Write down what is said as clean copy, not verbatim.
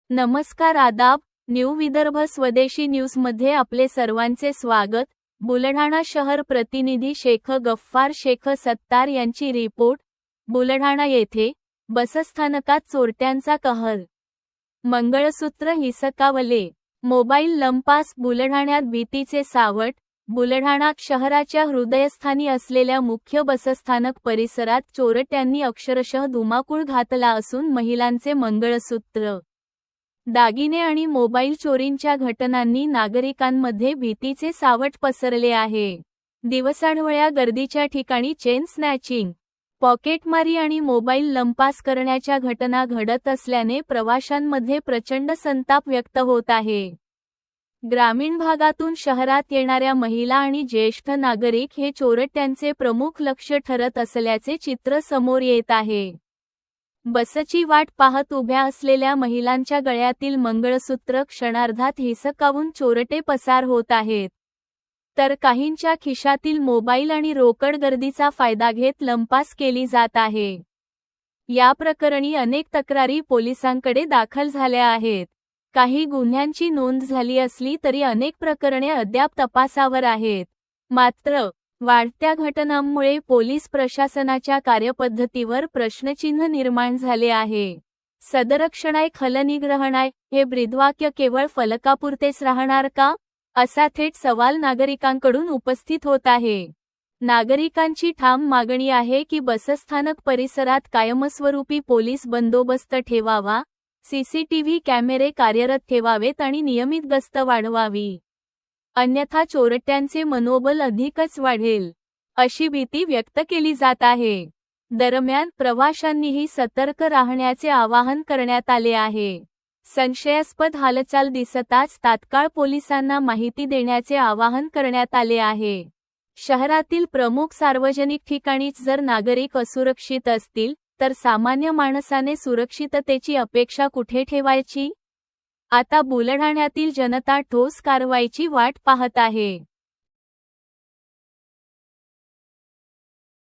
नमस्कार आदाब, न्यू विदर्भ स्वदेशी न्यूजमध्ये आपले सर्वांचे स्वागत। बुलढाणा शहर प्रतिनिधी शेख गफ्फार शेख सत्तार यांची रिपोर्ट। बुलढाणा येथे बसस्थानकात चोरट्यांचा कहर, मंगळसूत्र हिसकावले, मोबाईल लंपास। बुलढाण्यात भीतीचे सावट। बुलढाणा शहराच्या हृदयस्थानी असलेल्या मुख्य बसस्थानक परिसरात चोरट्यांनी अक्षरशः धुमाकूळ घातला असून महिलांचे मंगळसूत्र, दागिने आणि मोबाईल चोरींच्या घटनांनी नागरिकांमध्ये भीतीचे सावट पसरले आहे। दिवसाढवळ्या गर्दीच्या ठिकाणी चेन स्नॅचिंग, पॉकेटमारी आणि मोबाईल लंपास करण्याच्या घटना घडत असल्याने प्रवाशांमध्ये प्रचंड संताप व्यक्त होत आहे। ग्रामीण भागातून शहरात येणाऱ्या महिला आणि ज्येष्ठ नागरिक हे चोरट्यांचे प्रमुख लक्ष ठरत असल्याचे चित्र समोर येत आहे। बसची वाट पाहत उभ्या असलेल्या महिलांच्या गळ्यातील मंगळसूत्र क्षणार्धात हिसकावून चोरटे पसार होत आहेत, तर काहींच्या खिशातील मोबाईल आणि रोकड गर्दीचा फायदा घेत लंपास केली जात आहे। या प्रकरणी अनेक तक्रारी पोलिसांकडे दाखल झाल्या आहेत। काही गुन्ह्यांची नोंद झाली असली तरी अनेक प्रकरणे अद्याप तपासावर आहेत। मात्र वाढत्या घटनांमुळे पोलीस प्रशासनाच्या कार्यपद्धतीवर प्रश्नचिन्ह निर्माण झाले आहे। सदरक्षणाय खलनिग्रहणाय हे ब्रीदवाक्य केवळ फलकापुरतेच राहणार का, असा थेट सवाल नागरिकांकडून उपस्थित होत आहे। नागरिकांची ठाम मागणी आहे की बसस्थानक परिसरात कायमस्वरूपी पोलीस बंदोबस्त ठेवावा, सीसीटीव्ही कॅमेरे कार्यरत ठेवावेत आणि नियमित गस्त वाढवावी, अन्यथा चोरट्यांचे मनोबल अधिकच वाढेल, अशी भीती व्यक्त केली जात आहे। दरम्यान प्रवाशांनीही सतर्क राहण्याचे आवाहन करण्यात आले आहे। संशयास्पद हालचाल दिसताच तात्काळ पोलिसांना माहिती देण्याचे आवाहन करण्यात आले आहे। शहरातील प्रमुख सार्वजनिक ठिकाणीच जर नागरिक असुरक्षित असतील तर सामान्य माणसाने सुरक्षिततेची अपेक्षा कुठे ठेवायची? आता बुलढाण्यातील जनता ठोस कारवाईची वाट पाहत आहे।